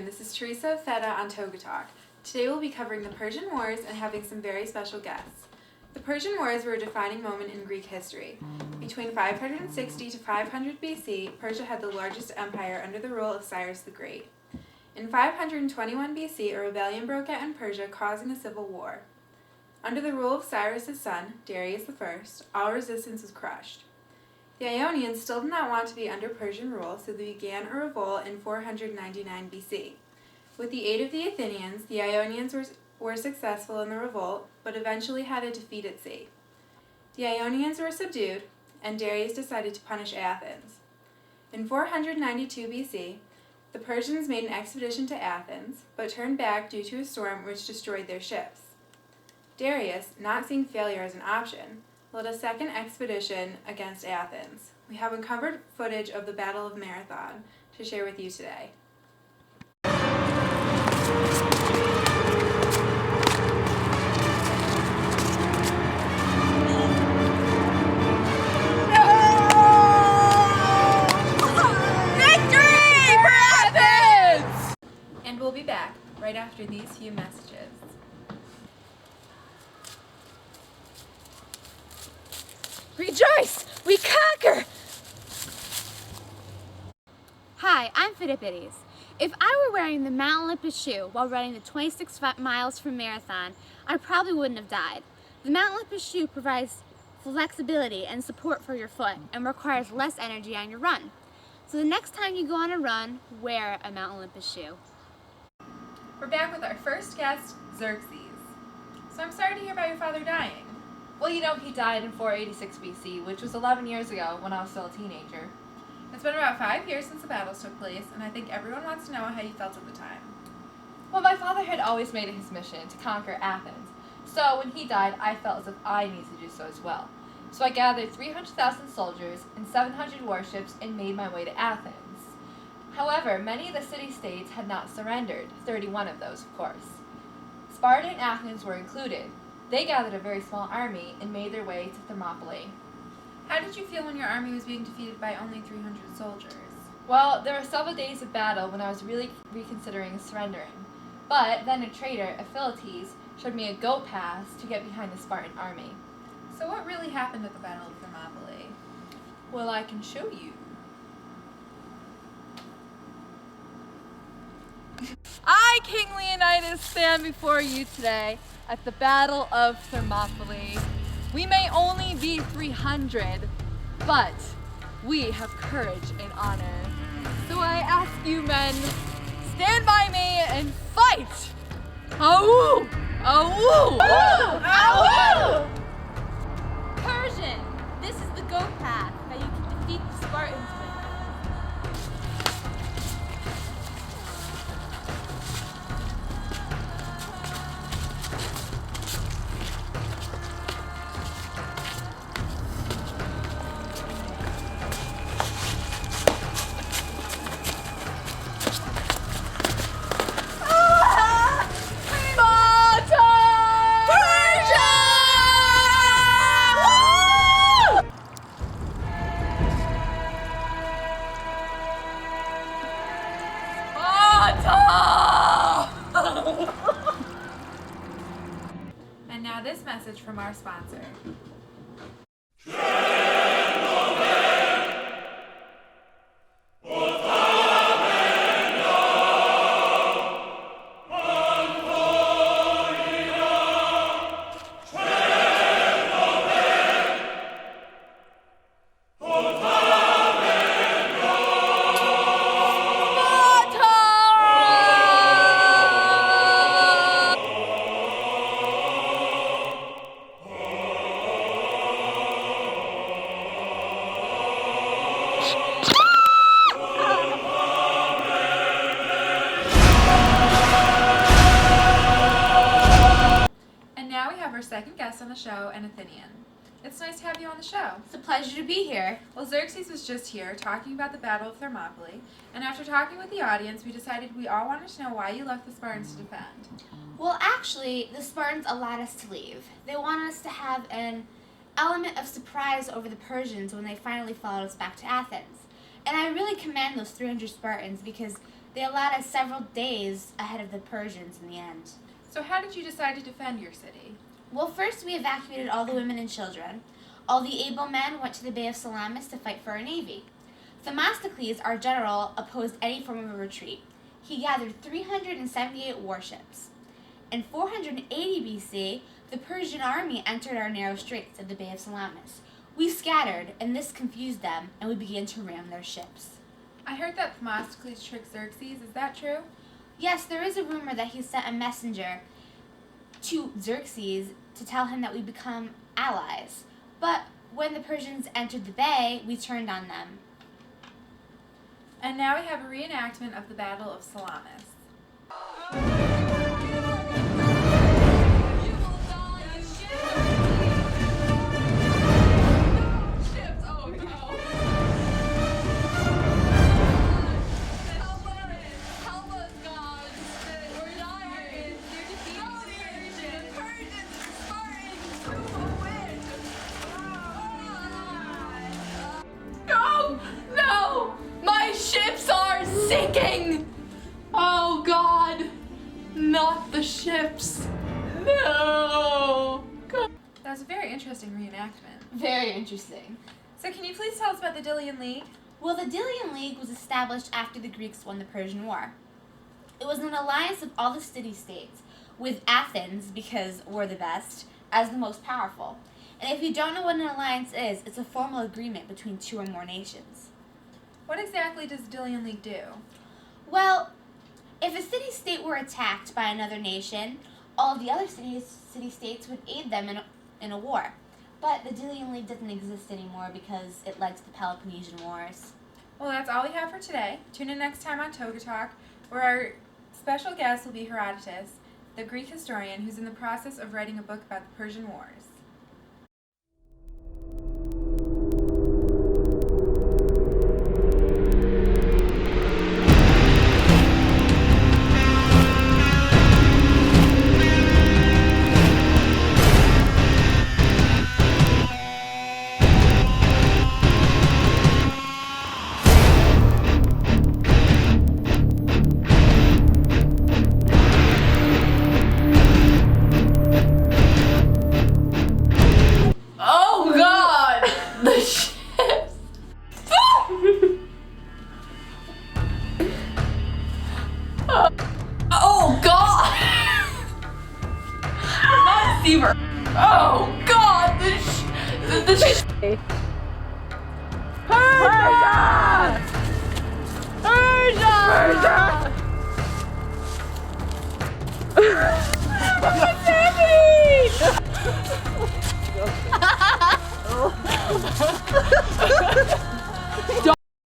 afternoon, this is Teresa Feta on Toga Talk. Today we'll be covering the Persian Wars and having some very special guests. The Persian Wars were a defining moment in Greek history. Between 560 to 500 BC, Persia had the largest empire under the rule of Cyrus the Great. In 521 BC, a rebellion broke out in Persia, causing a civil war. Under the rule of Cyrus's son, Darius I, all resistance was crushed. The Ionians still did not want to be under Persian rule, so they began a revolt in 499 BC. With the aid of the Athenians, the Ionians were successful in the revolt, but eventually had a defeat at sea. The Ionians were subdued, and Darius decided to punish Athens. In 492 BC, the Persians made an expedition to Athens, but turned back due to a storm which destroyed their ships. Darius, not seeing failure as an option, led a second expedition against Athens. We have uncovered footage of the Battle of Marathon to share with you today. Victory for Athens! And we'll be back right after these few messages. Rejoice! We conquer! Hi, I'm Fitipitties. If I were wearing the Mount Olympus shoe while running the 26 miles from Marathon, I probably wouldn't have died. The Mount Olympus shoe provides flexibility and support for your foot and requires less energy on your run. So the next time you go on a run, wear a Mount Olympus shoe. We're back with our first guest, Xerxes. So I'm sorry to hear about your father dying. Well, you know, he died in 486 BC, which was 11 years ago when I was still a teenager. It's been about 5 years since the battles took place, and I think everyone wants to know how you felt at the time. Well, my father had always made it his mission to conquer Athens, so when he died, I felt as if I needed to do so as well. So I gathered 300,000 soldiers and 700 warships and made my way to Athens. However, many of the city-states had not surrendered, 31 of those, of course. Sparta and Athens were included. They gathered a very small army and made their way to Thermopylae. How did you feel when your army was being defeated by only 300 soldiers? Well, there were several days of battle when I was really reconsidering surrendering. But then a traitor, Achilles, showed me a goat pass to get behind the Spartan army. So what really happened at the Battle of Thermopylae? Well, I can show you. I, King Leonidas, stand before you today at the Battle of Thermopylae. We may only be 300, but we have courage and honor. So I ask you men, stand by me and fight! Awoo! Awoo! Awoo! Persian, this is the goat path that you can defeat the Spartans with. And now this message from our sponsor. Second guest on the show, an Athenian. It's nice to have you on the show. It's a pleasure to be here. Well, Xerxes was just here talking about the Battle of Thermopylae, and after talking with the audience, we decided we all wanted to know why you left the Spartans to defend. Well, actually, the Spartans allowed us to leave. They wanted us to have an element of surprise over the Persians when they finally followed us back to Athens. And I really commend those 300 Spartans because They allowed us several days ahead of the Persians in the end. So how did you decide to defend your city? Well, first we evacuated all the women and children. All the able men went to the Bay of Salamis to fight for our navy. Themistocles, our general, opposed any form of a retreat. He gathered 378 warships. In 480 BC, the Persian army entered our narrow straits of the Bay of Salamis. We scattered, and this confused them, and we began to ram their ships. I heard that Themistocles tricked Xerxes. Is that true? Yes, there is a rumor that he sent a messenger to Xerxes to tell him that we become allies. But when the Persians entered the bay, we turned on them. And now we have a reenactment of the Battle of Salamis. No! My ships are sinking! Oh God! Not the ships! No! That was a very interesting reenactment. Very interesting. So can you please tell us about the Delian League? Well, the Delian League was established after the Greeks won the Persian War. It was an alliance of all the city-states, with Athens, because we're the best, as the most powerful. And if you don't know what an alliance is, it's a formal agreement between two or more nations. What exactly does the Delian League do? Well, if a city-state were attacked by another nation, all of the other city-states would aid them in a war. But the Delian League doesn't exist anymore because it led to the Peloponnesian Wars. Well, that's all we have for today. Tune in next time on Toga Talk, where our special guest will be Herodotus, the Greek historian who's in the process of writing a book about the Persian Wars. Oh God! The ships! Oh God! Not a steamer. Oh God! The ships! Persia! Persia! What's happening?